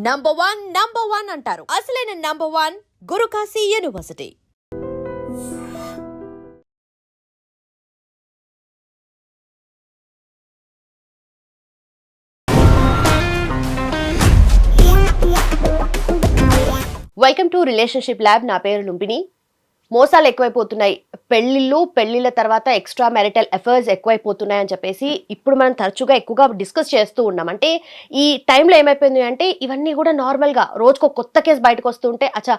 Number one అంటారు. అసలైన number one Gurukashi university. Welcome to relationship lab. నా పేరు లుంబిని. మోసాలు ఎక్కువైపోతున్నాయి, పెళ్లిళ్ళ తర్వాత ఎక్స్ట్రా మ్యారిటల్ అఫైర్స్ ఎక్కువైపోతున్నాయి అని చెప్పేసి ఇప్పుడు మనం తరచుగా ఎక్కువగా డిస్కస్ చేస్తూ ఉన్నాం. అంటే ఈ టైంలో ఏమైపోయింది అంటే ఇవన్నీ కూడా నార్మల్గా రోజుకు కొత్త కేసు బయటకు వస్తూ ఉంటే అచ్చా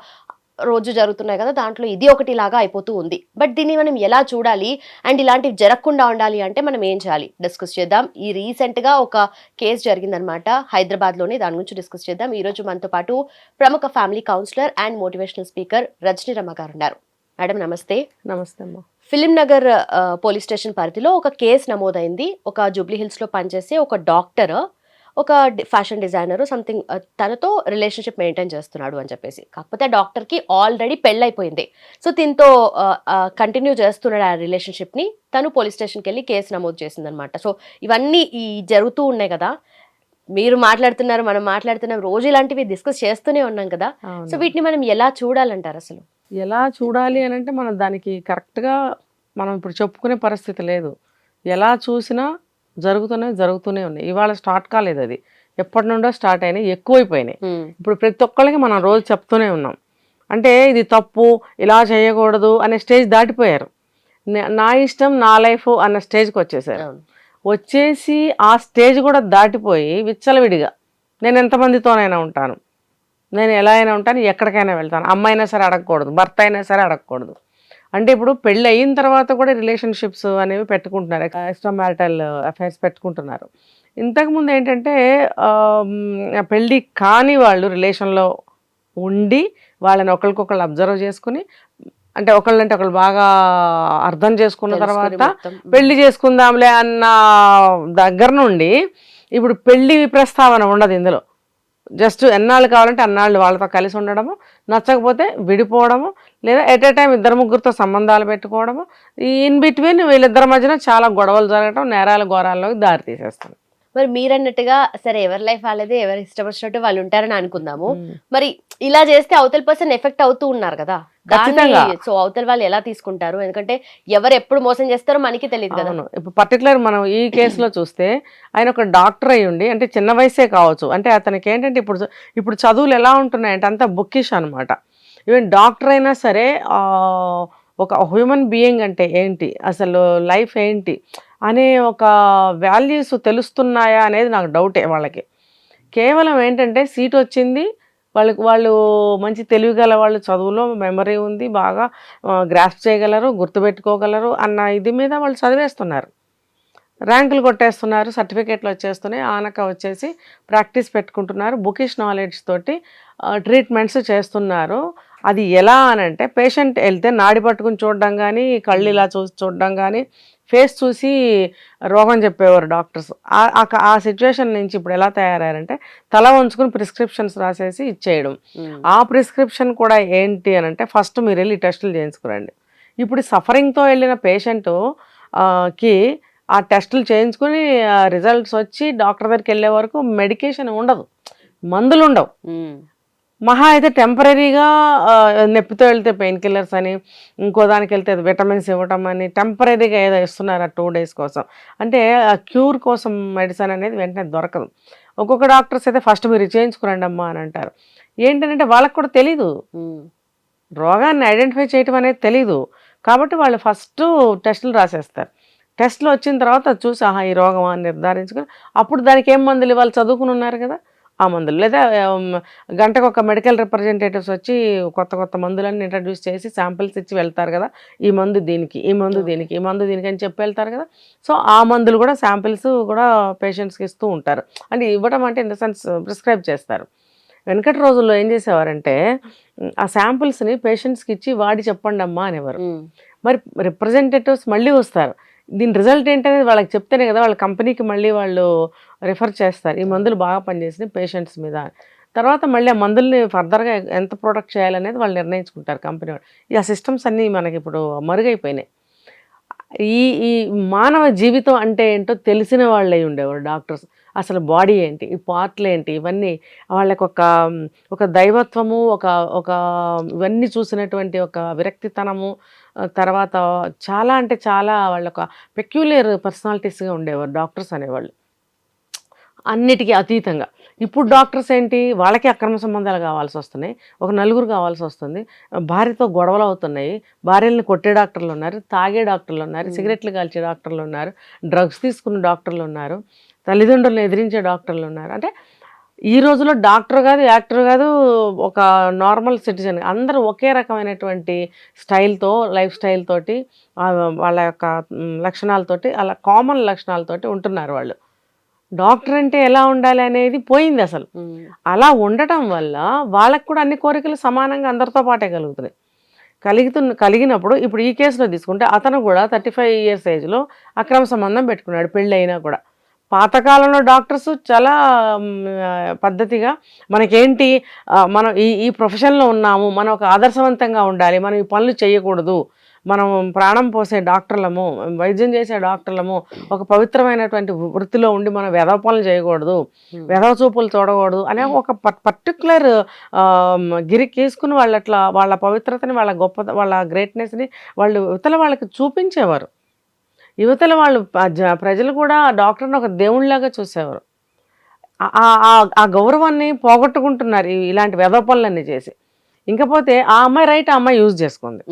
రోజు జరుగుతున్నాయి కదా, దాంట్లో ఇది ఒకటి లాగా అయిపోతూ ఉంది. బట్ దీన్ని మనం ఎలా చూడాలి అండ్ ఇలాంటివి జరగకుండా ఉండాలి అంటే మనం ఏం చేయాలి డిస్కస్ చేద్దాం. ఈ రీసెంట్గా ఒక కేసు జరిగిందనమాట హైదరాబాద్లోని, దాని గురించి డిస్కస్ చేద్దాం. ఈ రోజు మనతో పాటు ప్రముఖ family counsellor and motivational speaker Rajani Ramma గారు ఉన్నారు. మేడం నమస్తే. నమస్తే అమ్మా. ఫిలిం నగర్ పోలీస్ స్టేషన్ పరిధిలో ఒక కేసు నమోదైంది. ఒక జూబ్లీ హిల్స్లో పనిచేసే ఒక డాక్టర్ ఒక ఫ్యాషన్ డిజైనర్ సంథింగ్ తనతో రిలేషన్షిప్ మెయింటైన్ చేస్తున్నాడు అని చెప్పేసి. కాకపోతే ఆ డాక్టర్కి ఆల్రెడీ పెళ్ళైపోయింది. సో దీంతో కంటిన్యూ చేస్తున్నాడు ఆ రిలేషన్షిప్ని. తను పోలీస్ స్టేషన్కి వెళ్ళి కేసు నమోదు చేసిందనమాట. సో ఇవన్నీ జరుగుతూ ఉన్నాయి కదా, మీరు మాట్లాడుతున్నారు, మనం మాట్లాడుతున్నాం, రోజు ఇలాంటివి డిస్కస్ చేస్తూనే ఉన్నాం కదా. సో వీటిని మనం ఎలా చూడాలంటారు? అసలు ఎలా చూడాలి అని అంటే మనం దానికి కరెక్ట్గా మనం ఇప్పుడు చెప్పుకునే పరిస్థితి లేదు. ఎలా చూసినా జరుగుతూనే ఉన్నాయి. ఇవాళ స్టార్ట్ కాలేదు, అది ఎప్పటి నుండో స్టార్ట్ అయినాయి, ఎక్కువైపోయినాయి. ఇప్పుడు ప్రతి ఒక్కళ్ళకి మనం రోజు చెప్తూనే ఉన్నాం. అంటే ఇది తప్పు, ఇలా చేయకూడదు అనే స్టేజ్ దాటిపోయారు. నా ఇష్టం నా లైఫ్ అన్న స్టేజ్కి వచ్చేసి ఆ స్టేజ్ కూడా దాటిపోయి విచ్చలవిడిగా నేను ఎంతమందితోనైనా ఉంటాను, నేను ఎలా అయినా ఉంటాను, ఎక్కడికైనా వెళ్తాను, అమ్మాయి అయినా సరే అడగకూడదు, భర్త అయినా సరే అడగకూడదు. అంటే ఇప్పుడు పెళ్ళి అయిన తర్వాత కూడా రిలేషన్షిప్స్ అనేవి పెట్టుకుంటున్నారు, ఎక్స్ట్రా మ్యారిటల్ అఫైర్స్ పెట్టుకుంటున్నారు. ఇంతకుముందు ఏంటంటే పెళ్ళి కాని వాళ్ళు రిలేషన్లో ఉండి వాళ్ళని ఒకరికొకళ్ళు అబ్జర్వ్ చేసుకుని, అంటే ఒకళ్ళంటే ఒకళ్ళు బాగా అర్థం చేసుకున్న తర్వాత పెళ్లి చేసుకుందాంలే అన్న దగ్గర నుండి ఇప్పుడు పెళ్లి ప్రస్తావన ఉండదు ఇందులో. జస్ట్ ఎన్నాళ్ళు కావాలంటే అన్నాళ్ళు వాళ్ళతో కలిసి ఉండడము, నచ్చకపోతే విడిపోవడము, లేదా ఎట్ ఏ టైం ఇద్దరు ముగ్గురితో సంబంధాలు పెట్టుకోవడము, ఇన్ బిట్వీన్ వీళ్ళిద్దరి మధ్యన చాలా గొడవలు జరగడం, నేరాల ఘోరాల్లోకి దారి తీసేస్తుంది. మరి మీరన్నట్టుగా సరే ఎవరి లైఫ్ వాళ్ళదే, ఎవరు ఇష్టం వచ్చినట్టు వాళ్ళు ఉంటారని అనుకుందాము. మరి ఇలా చేస్తే అవతల పర్సన్ ఎఫెక్ట్ అవుతూ ఉన్నారు కదా, సో అవతల వాళ్ళు ఎలా తీసుకుంటారు? ఎందుకంటే ఎవరు ఎప్పుడు మోసం చేస్తారో మనకి తెలియదు కదా. ఇప్పుడు పర్టికులర్ మనం ఈ కేసులో చూస్తే ఆయన ఒక డాక్టర్ అయ్యి ఉండి, అంటే చిన్న వయసే కావచ్చు, అంటే అతనికి ఏంటంటే ఇప్పుడు చదువులు ఎలా ఉంటున్నాయంటే అంతా బుక్కిష్ అనమాట. ఈవెన్ డాక్టర్ అయినా సరే ఒక హ్యూమన్ బీయింగ్ అంటే ఏంటి, అసలు లైఫ్ ఏంటి అనే ఒక వాల్యూస్ తెలుస్తున్నాయా అనేది నాకు డౌటే వాళ్ళకి. కేవలం ఏంటంటే సీట్ వచ్చింది, వాళ్ళు మంచి తెలివిగల వాళ్ళు, చదువులో మెమరీ ఉంది, బాగా గ్రాస్ప్ చేయగలరు, గుర్తుపెట్టుకోగలరు అన్న ఇది మీద వాళ్ళు చదివేస్తున్నారు, ర్యాంకులు కొట్టేస్తున్నారు, సర్టిఫికేట్లు వచ్చేస్తున్నాయి, ఆనక వచ్చేసి ప్రాక్టీస్ పెట్టుకుంటున్నారు, బుకిష్ నాలెడ్జ్ తోటి ట్రీట్మెంట్స్ చేస్తున్నారు. అది ఎలా అనంటే పేషెంట్ వెళ్తే నాడి పట్టుకుని చూడడం కానీ, కళ్ళు ఇలా చూడడం కానీ, ఫేస్ చూసి రోగం చెప్పేవారు డాక్టర్స్. ఆ సిచ్యువేషన్ నుంచి ఇప్పుడు ఎలా తయారయ్యారంటే తల వంచుకుని ప్రిస్క్రిప్షన్స్ రాసేసి ఇచ్చేయడం. ఆ ప్రిస్క్రిప్షన్ కూడా ఏంటి అని అంటే ఫస్ట్ మీరు వెళ్ళి టెస్టులు చేయించుకురండి. ఇప్పుడు సఫరింగ్తో వెళ్ళిన పేషెంట్ కి ఆ టెస్టులు చేయించుకుని రిజల్ట్స్ వచ్చి డాక్టర్ దగ్గరికి వెళ్ళే వరకు మెడికేషన్ ఉండదు, మందులు ఉండవు. మహా అయితే టెంపరీగా నొప్పితో వెళ్తే పెయిన్ కిల్లర్స్ అని, ఇంకో దానికి వెళ్తే విటమిన్స్ ఇవ్వటం అని టెంపరీగా ఏదో ఇస్తున్నారు ఆ 2 days కోసం. అంటే ఆ క్యూర్ కోసం మెడిసిన్ అనేది వెంటనే దొరకదు. ఒక్కొక్క డాక్టర్స్ అయితే ఫస్ట్ మీరు చేయించుకురండి అమ్మా అని అంటారు. ఏంటంటే వాళ్ళకు కూడా తెలీదు, రోగాన్ని ఐడెంటిఫై చేయటం అనేది తెలీదు. కాబట్టి వాళ్ళు ఫస్ట్ టెస్టులు రాసేస్తారు. టెస్టులు వచ్చిన తర్వాత చూసి ఆహా ఈ రోగం అని నిర్ధారించుకుని అప్పుడు దానికి ఏం మందులు ఇవ్వాలి, చదువుకుని ఉన్నారు కదా ఆ మందులు, లేదా గంటకు ఒక మెడికల్ రిప్రజెంటేటివ్స్ వచ్చి కొత్త మందులన్నీ ఇంట్రడ్యూస్ చేసి శాంపిల్స్ ఇచ్చి వెళ్తారు కదా, ఈ మందు దీనికి, ఈ మందు దీనికి, ఈ మందు దీనికి అని చెప్పి వెళ్తారు కదా. సో ఆ మందులు కూడా శాంపిల్స్ కూడా పేషెంట్స్కి ఇస్తూ ఉంటారు. అంటే ఇవ్వడం అంటే ఇన్ ద సెన్స్ ప్రిస్క్రైబ్ చేస్తారు. వెనకటి రోజుల్లో ఏం చేసేవారంటే ఆ శాంపిల్స్ని పేషెంట్స్కి ఇచ్చి వాడి చెప్పండి అమ్మా అనేవారు. మరి రిప్రజెంటేటివ్స్ మళ్ళీ వస్తారు, దీని రిజల్ట్ ఏంటనేది వాళ్ళకి చెప్తేనే కదా వాళ్ళ కంపెనీకి మళ్ళీ వాళ్ళు రిఫర్ చేస్తారు, ఈ మందులు బాగా పనిచేసినాయి పేషెంట్స్ మీద. తర్వాత మళ్ళీ ఆ మందుల్ని ఫర్దర్గా ఎంత ప్రొడక్ట్ చేయాలనేది వాళ్ళు నిర్ణయించుకుంటారు కంపెనీ వాళ్ళు. ఈ సిస్టమ్స్ అన్నీ మనకి ఇప్పుడు మరుగైపోయినాయి. ఈ మానవ జీవితం అంటే ఏంటో తెలిసిన వాళ్ళు అయి ఉండేవారు డాక్టర్స్. అసలు బాడీ ఏంటి, ఈ పార్ట్లు ఏంటి, ఇవన్నీ వాళ్ళకి ఒక దైవత్వము, ఒక ఒక ఇవన్నీ చూసినటువంటి ఒక విరక్తితనము, తర్వాత చాలా అంటే చాలా వాళ్ళొక పెక్యులియర్ పర్సనాలిటీస్గా ఉండేవారు డాక్టర్స్ అనేవాళ్ళు, అన్నిటికీ అతీతంగా. ఇప్పుడు డాక్టర్స్ ఏంటి, వాళ్ళకి అక్రమ సంబంధాలు కావాల్సి వస్తున్నాయి, ఒక నలుగురు కావాల్సి వస్తుంది, భార్యతో గొడవలు అవుతున్నాయి, భార్యల్ని కొట్టే డాక్టర్లు ఉన్నారు, తాగే డాక్టర్లు ఉన్నారు, సిగరెట్లు కాల్చే డాక్టర్లు ఉన్నారు, డ్రగ్స్ తీసుకున్న డాక్టర్లు ఉన్నారు, తల్లిదండ్రులను ఎదిరించే డాక్టర్లు ఉన్నారు. అంటే ఈ రోజులో డాక్టర్ కాదు, యాక్టర్ కాదు, ఒక నార్మల్ సిటిజన్, అందరూ ఒకే రకమైనటువంటి స్టైల్తో, లైఫ్ స్టైల్ తోటి, వాళ్ళ యొక్క లక్షణాలతోటి, అలా కామన్ లక్షణాలతోటి ఉంటున్నారు వాళ్ళు. డాక్టర్ అంటే ఎలా ఉండాలి అనేది పోయింది అసలు. అలా ఉండటం వల్ల వాళ్ళకు కూడా అన్ని కోరికలు సమానంగా అందరితో పాటే కలుగుతున్నాయి. కలిగినప్పుడు ఇప్పుడు ఈ కేసులో తీసుకుంటే అతను కూడా 35 ఇయర్స్ ఏజ్లో అక్రమ సంబంధం పెట్టుకున్నాడు, పెళ్ళి అయినా కూడా. పాతకాలంలో డాక్టర్స్ చాలా పద్ధతిగా మనకేంటి, మనం ఈ ప్రొఫెషన్లో ఉన్నాము, మనం ఒక ఆదర్శవంతంగా ఉండాలి, మనం ఈ పనులు చేయకూడదు, మనం ప్రాణం పోసే డాక్టర్లము, వైద్యం చేసే డాక్టర్లము, ఒక పవిత్రమైనటువంటి వృత్తిలో ఉండి మనం వెధవ పనులు చేయకూడదు, వెధవ చూపులు చూడకూడదు అనే ఒక పర్టికులర్ గిరికేసుకుని వాళ్ళు అట్లా వాళ్ళ పవిత్రతని, వాళ్ళ వాళ్ళ గ్రేట్నెస్ని వాళ్ళు యువతల వాళ్ళకి చూపించేవారు. యువతల వాళ్ళు ప్రజలు కూడా డాక్టర్ని ఒక దేవుళ్ళలాగా చూసేవారు. ఆ గౌరవాన్ని పోగొట్టుకుంటున్నారు ఇలాంటి వెధవ పనులన్నీ చేసి. ఇంకపోతే ఆ అమ్మాయి రైట్, ఆ అమ్మాయి యూజ్ చేసుకుంది.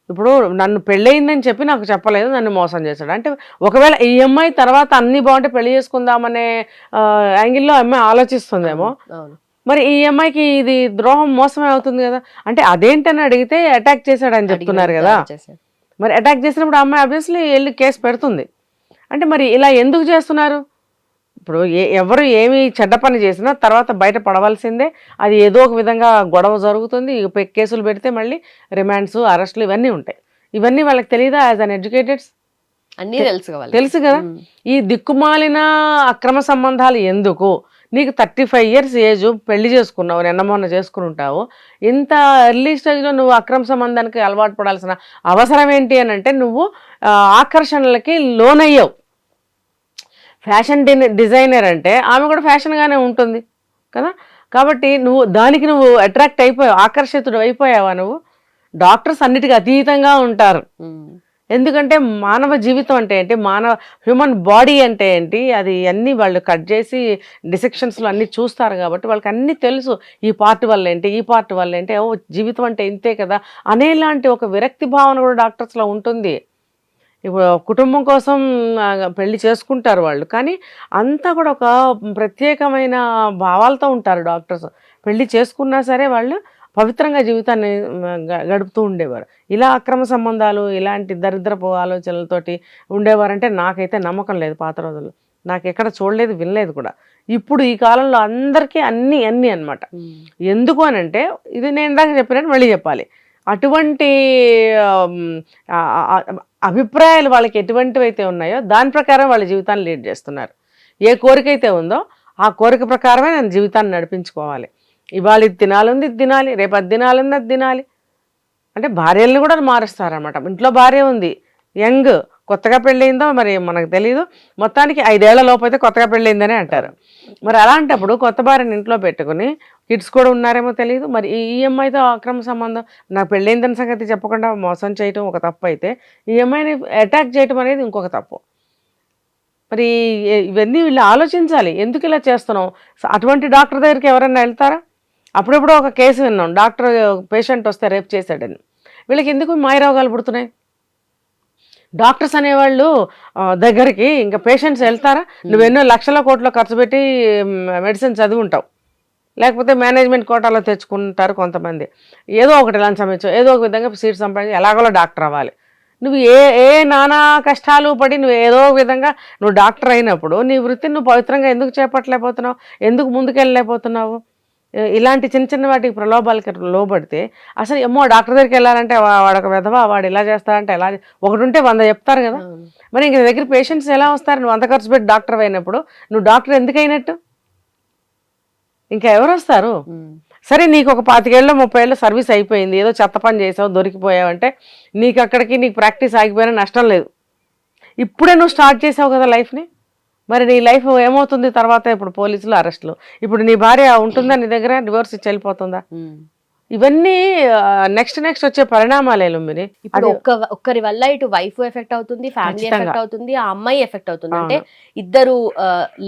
ఇప్పుడు నన్ను పెళ్ళయిందని చెప్పి నాకు చెప్పలేదు, నన్ను మోసం చేశాడు అంటే, ఒకవేళ ఈ అమ్మాయి తర్వాత అన్నీ బాగుంటే పెళ్లి చేసుకుందామనే యాంగిల్లో అమ్మాయి ఆలోచిస్తుందేమో. మరి ఈ అమ్మాయికి ఇది ద్రోహం, మోసమే అవుతుంది కదా. అంటే అదేంటని అడిగితే అటాక్ చేశాడని చెప్తున్నారు కదా. మరి అటాక్ చేసినప్పుడు అమ్మాయి ఆబ్వియస్లీ వెళ్ళి కేసు పెడుతుంది. అంటే మరి ఇలా ఎందుకు చేస్తున్నారు? ఇప్పుడు ఎవరు ఏమి చెడ్డ పని చేసినా తర్వాత బయట పడవలసిందే, అది ఏదో ఒక విధంగా గొడవ జరుగుతుంది, కేసులు పెడితే మళ్ళీ రిమాండ్స్, అరెస్టులు ఇవన్నీ ఉంటాయి. ఇవన్నీ వాళ్ళకి తెలియదా? యాజ్ అన్ ఎడ్యుకేటెడ్స్ అన్నీ తెలుసు కదా. ఈ దిక్కుమాలిన అక్రమ సంబంధాలు ఎందుకు? నీకు 35 ఇయర్స్ ఏజ్, పెళ్లి చేసుకున్నావు, నిన్న మొన్న చేసుకుని ఉంటావు, ఇంత ఎర్లీ స్టేజ్లో నువ్వు అక్రమ సంబంధానికి అలవాటు పడాల్సిన అవసరం ఏంటి అని అంటే, నువ్వు ఆకర్షణలకి లోనయ్యావు. ఫ్యాషన్ డిజైనర్ అంటే ఆమె కూడా ఫ్యాషన్గానే ఉంటుంది కదా. కాబట్టి దానికి నువ్వు అట్రాక్ట్ అయిపోయావు, ఆకర్షితుడు అయిపోయావా నువ్వు? డాక్టర్స్ అన్నిటికీ అతీతంగా ఉంటారు. ఎందుకంటే మానవ జీవితం అంటే ఏంటి, హ్యూమన్ బాడీ అంటే ఏంటి, అది అన్నీ వాళ్ళు కట్ చేసి డిసెక్షన్స్లో అన్నీ చూస్తారు కాబట్టి వాళ్ళకి అన్నీ తెలుసు. ఈ పార్ట్ వల్ల ఏంటి, ఈ పార్ట్ వల్ల ఏంటి, ఓ జీవితం అంటే ఇంతే కదా అనేలాంటి ఒక విరక్తి భావన కూడా డాక్టర్స్లో ఉంటుంది. ఇప్పుడు కుటుంబం కోసం పెళ్లి చేసుకుంటారు వాళ్ళు, కానీ అంతా కూడా ఒక ప్రత్యేకమైన భావాలతో ఉంటారు డాక్టర్స్. పెళ్లి చేసుకున్నా సరే వాళ్ళు పవిత్రంగా జీవితాన్ని గడుపుతూ ఉండేవారు. ఇలా అక్రమ సంబంధాలు, ఇలాంటి దరిద్రపు ఆలోచనలతోటి ఉండేవారంటే నాకైతే నమ్మకం లేదు. పాత రోజుల్లో నాకు ఎక్కడ చూడలేదు, వినలేదు కూడా. ఇప్పుడు ఈ కాలంలో అందరికీ అన్నీ అనమాట. ఎందుకు అనంటే, ఇది నేను ఇందాక చెప్పినట్టు మళ్ళీ చెప్పాలి, అటువంటి అభిప్రాయాలు వాళ్ళకి ఎటువంటివి అయితే ఉన్నాయో దాని ప్రకారం వాళ్ళ జీవితాన్ని లీడ్ చేస్తున్నారు. ఏ కోరిక అయితే ఉందో ఆ కోరిక ప్రకారమే నేను జీవితాన్ని నడిపించుకోవాలి. ఇవాళ ఇది తినాలుంది, ఇది తినాలి, రేపు అది తినాలుంది, అది తినాలి అంటే భార్యల్ని కూడా మారుస్తారనమాట. ఇంట్లో భార్య ఉంది, యంగ్, కొత్తగా పెళ్ళయిందో మరి మనకు తెలియదు, మొత్తానికి 5 ఏళ్ల లోపు అయితే కొత్తగా పెళ్ళయిందని అంటారు. మరి అలాంటప్పుడు కొత్త భార్యని ఇంట్లో పెట్టుకుని కిడ్స్ కూడా ఉన్నారేమో తెలియదు. మరి ఈ అమ్మాయితో అక్రమ సంబంధం, నాకు పెళ్ళయిందని సంగతి చెప్పకుండా మోసం చేయటం ఒక తప్పు అయితే, ఈ అమ్మాయిని అటాక్ చేయటం అనేది ఇంకొక తప్పు. మరి ఇవన్నీ వీళ్ళు ఆలోచించాలి, ఎందుకు ఇలా చేస్తున్నాం. అటువంటి డాక్టర్ దగ్గరికి ఎవరైనా వెళ్తారా? అప్పుడెప్పుడో ఒక కేసు విన్నాం, డాక్టర్ పేషెంట్ వస్తే రేప్ చేశాడని. వీళ్ళకి ఎందుకు మాయరోగాలు పుడుతున్నాయి? డాక్టర్స్ అనేవాళ్ళు దగ్గరికి ఇంకా పేషెంట్స్ వెళ్తారా? నువ్వెన్నో లక్షల కోట్ల ఖర్చు పెట్టి మెడిసిన్ చదివి ఉంటావు, లేకపోతే మేనేజ్మెంట్ కోటాలో తెచ్చుకుంటారు కొంతమంది, ఏదో ఒకటి లంచం ఇచ్చు, ఏదో ఒక విధంగా సీట్ సంపాదించి ఎలాగోలా డాక్టర్ అవ్వాలి. నువ్వు ఏ నానా కష్టాలు పడి నువ్వు ఏదో విధంగా నువ్వు డాక్టర్ అయినప్పుడు నీ వృత్తిని నువ్వు పవిత్రంగా ఎందుకు చేపట్టలేకపోతున్నావు, ఎందుకు ముందుకెళ్ళలేకపోతున్నావు? ఇలాంటి చిన్న చిన్న వాటికి ప్రలోభాలకి లోబడితే అసలు ఏమో డాక్టర్ దగ్గరికి వెళ్ళాలంటే వాడొక విధవా, వాడు ఇలా చేస్తాడంటే ఎలా, ఒకటి ఉంటే 100 చెప్తారు కదా. మరి ఇంక దగ్గర పేషెంట్స్ ఎలా వస్తారు? నువ్వు అంత ఖర్చు పెట్టి డాక్టర్ అయినప్పుడు నువ్వు డాక్టర్ ఎందుకు అయినట్టు? ఇంకా ఎవరు వస్తారు? సరే, నీకు ఒక 25 ఏళ్ళు 30 ఏళ్ళు సర్వీస్ అయిపోయింది, ఏదో చెత్త పని చేసావు, దొరికిపోయావంటే నీకు అక్కడికి నీకు ప్రాక్టీస్ ఆగిపోయినా నష్టం లేదు. ఇప్పుడే నువ్వు స్టార్ట్ చేసావు కదా లైఫ్ని. మరి నీ లైఫ్ ఏమవుతుంది తర్వాత? ఇప్పుడు పోలీసులు అరెస్టులు, ఇప్పుడు నీ భార్య ఉంటుందా నీ దగ్గర? డివోర్స్ ఇచ్చి వెళ్ళిపోతుందా? ఇవన్నీ నెక్స్ట్ వచ్చే పరిణామాలే లుంబిని. ఇప్పుడు ఒక్కరి వల్ల ఇటు వైఫ్ ఎఫెక్ట్ అవుతుంది, ఫ్యామిలీ ఎఫెక్ట్ అవుతుంది, ఆ అమ్మాయి ఎఫెక్ట్ అవుతుంది. అంటే ఇద్దరు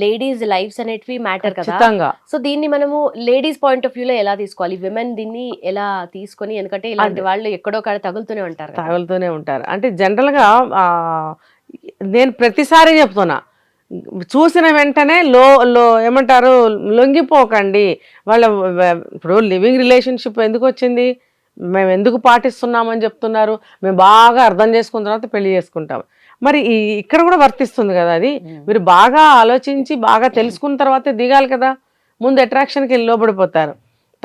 లేడీస్ లైఫ్స్ అనేటివి మ్యాటర్ కదా. సో దీన్ని మనము లేడీస్ పాయింట్ ఆఫ్ వ్యూ లో ఎలా తీసుకోవాలి, విమెన్ దీన్ని ఎలా తీసుకొని, ఎందుకంటే ఇలాంటి వాళ్ళు ఎక్కడో కాడ తగులుతూనే ఉంటారు. అంటే జనరల్ గా నేను ప్రతిసారి చెప్తున్నా, చూసిన వెంటనే ఏమంటారు, లొంగిపోకండి. ఇప్పుడు లివింగ్ రిలేషన్షిప్ ఎందుకు వచ్చింది, మేము ఎందుకు పాటిస్తున్నామని చెప్తున్నారు, మేము బాగా అర్థం చేసుకున్న తర్వాత పెళ్లి చేసుకుంటాం. మరి ఇక్కడ కూడా వర్తిస్తుంది కదా అది. మీరు బాగా ఆలోచించి బాగా తెలుసుకున్న తర్వాతే దిగాలి కదా. ముందు అట్రాక్షన్కి లోబడిపోతారు,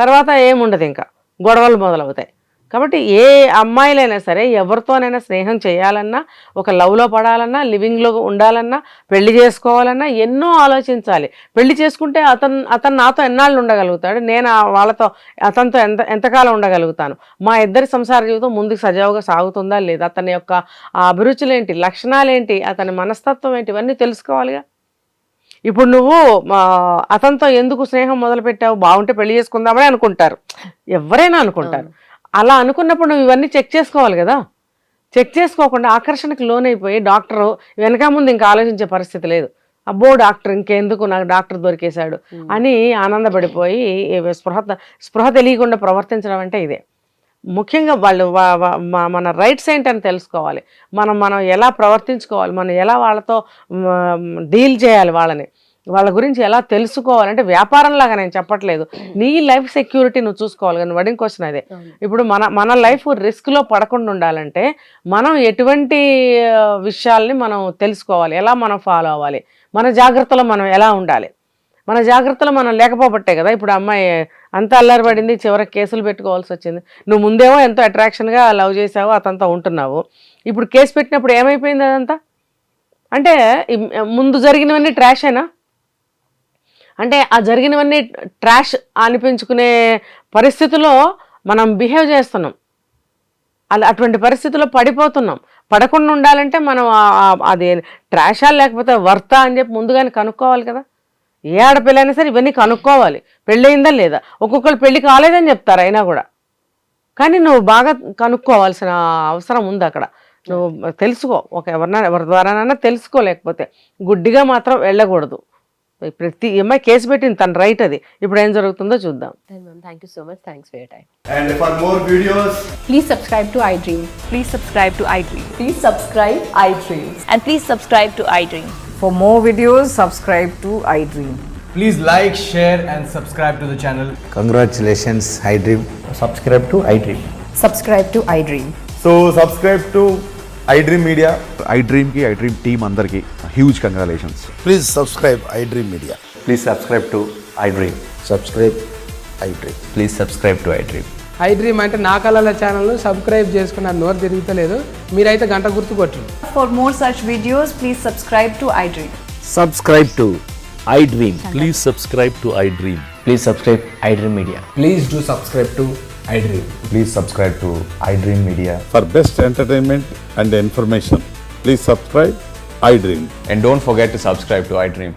తర్వాత ఏముండదు, ఇంకా గొడవలు మొదలవుతాయి. కాబట్టి ఏ అమ్మాయిలైనా సరే ఎవరితోనైనా స్నేహం చేయాలన్నా, ఒక లవ్లో పడాలన్నా, లివింగ్లో ఉండాలన్నా, పెళ్లి చేసుకోవాలన్నా ఎన్నో ఆలోచించాలి. పెళ్లి చేసుకుంటే అతను నాతో ఎన్నాళ్ళు ఉండగలుగుతాడు, నేను అతనితో ఎంతకాలం ఉండగలుగుతాను, మా ఇద్దరి సంసార జీవితం ముందుకు సజావుగా సాగుతుందా లేదా, అతని యొక్క అభిరుచులు ఏంటి, లక్షణాలు ఏంటి, అతని మనస్తత్వం ఏంటి, ఇవన్నీ తెలుసుకోవాలిగా. ఇప్పుడు నువ్వు అతనితో ఎందుకు స్నేహం మొదలుపెట్టావు, బాగుంటే పెళ్లి చేసుకుందామని అనుకుంటారు, ఎవరైనా అనుకుంటారు. అలా అనుకున్నప్పుడు నువ్వు ఇవన్నీ చెక్ చేసుకోవాలి కదా. చెక్ చేసుకోకుండా ఆకర్షణకు లోనైపోయి డాక్టరు వెనక ముందు ఇంకా ఆలోచించే పరిస్థితి లేదు. అబ్బో డాక్టర్ ఇంకెందుకు, నాకు డాక్టర్ దొరికేశాడు అని ఆనందపడిపోయి స్పృహ తెలియకుండా ప్రవర్తించడం అంటే ఇదే. ముఖ్యంగా వాళ్ళు మన రైట్స్ ఏంటని తెలుసుకోవాలి, మనం ఎలా ప్రవర్తించుకోవాలి, మనం ఎలా వాళ్ళతో డీల్ చేయాలి, వాళ్ళ గురించి ఎలా తెలుసుకోవాలంటే వ్యాపారంలాగా నేను చెప్పట్లేదు. నీ లైఫ్ సెక్యూరిటీ నువ్వు చూసుకోవాలి. కానీ వెడ్డింగ్ క్వశ్చన్ అదే. ఇప్పుడు మన లైఫ్ రిస్క్లో పడకుండా ఉండాలంటే మనం ఎటువంటి విషయాల్ని మనం తెలుసుకోవాలి, ఎలా మనం ఫాలో అవ్వాలి, మన జాగ్రత్తలో మనం ఎలా ఉండాలి. మన జాగ్రత్తలో మనం లేకపోబట్టే కదా ఇప్పుడు అమ్మాయి అంత అల్లరిపడింది, చివరికి కేసులు పెట్టుకోవాల్సి వచ్చింది. నువ్వు ముందేమో ఎంతో అట్రాక్షన్గా లవ్ చేసావు, అతనితో ఉంటున్నావు, ఇప్పుడు కేసు పెట్టినప్పుడు ఏమైపోయింది అదంతా? అంటే ముందు జరిగినవన్నీ ట్రాష్ అయినా, అంటే ఆ జరిగినవన్నీ ట్రాష్ అనిపించుకునే పరిస్థితిలో మనం బిహేవ్ చేస్తున్నాం. అటువంటి పరిస్థితుల్లో పడిపోతున్నాం. పడకుండా ఉండాలంటే మనం అది ట్రాషా లేకపోతే వర్తా అని చెప్పి ముందుగానే కనుక్కోవాలి కదా. ఏ ఆడపిల్లైనా సరే ఇవన్నీ కనుక్కోవాలి, పెళ్ళయిందా లేదా. ఒక్కొక్కరు పెళ్ళి కాలేదని చెప్తారు అయినా కూడా, కానీ నువ్వు బాగా కనుక్కోవాల్సిన అవసరం ఉంది అక్కడ. నువ్వు తెలుసుకో, ఎవరి ద్వారానైనా తెలుసుకోలేకపోతే గుడ్డిగా మాత్రం వెళ్ళకూడదు. ప్రతి అమ్మాయి కేసు పెట్టింది, తన రైట్ అది. ఇప్పుడు ఏం జరుగుతుందో చూద్దాం. Thank you so much. Thanks for your time. And for more videos, please subscribe to iDream. Please subscribe to iDream. Please subscribe iDream. And please subscribe to iDream. For more videos, subscribe to iDream. please like, share and subscribe to the channel. Congratulations, iDream. Subscribe to iDream. Subscribe to iDream. So subscribe to iDream Media. iDream ki iDream team andarki huge congratulations. Please subscribe iDream Media. Please subscribe to iDream. Subscribe iDream. Please subscribe to iDream. iDream అంటే నా కళల ఛానల్ను subscribe చేసుకున్న నోరు తిరుగుతలేదు, మీరైతే గంట గుర్తు కొట్టండి. For more such videos, please subscribe to iDream. Subscribe to iDream. Please subscribe to iDream. Please subscribe iDream Media. Please do subscribe to iDream. Please subscribe to iDream Media. For best entertainment and information, please subscribe iDream. And don't forget to subscribe to iDream.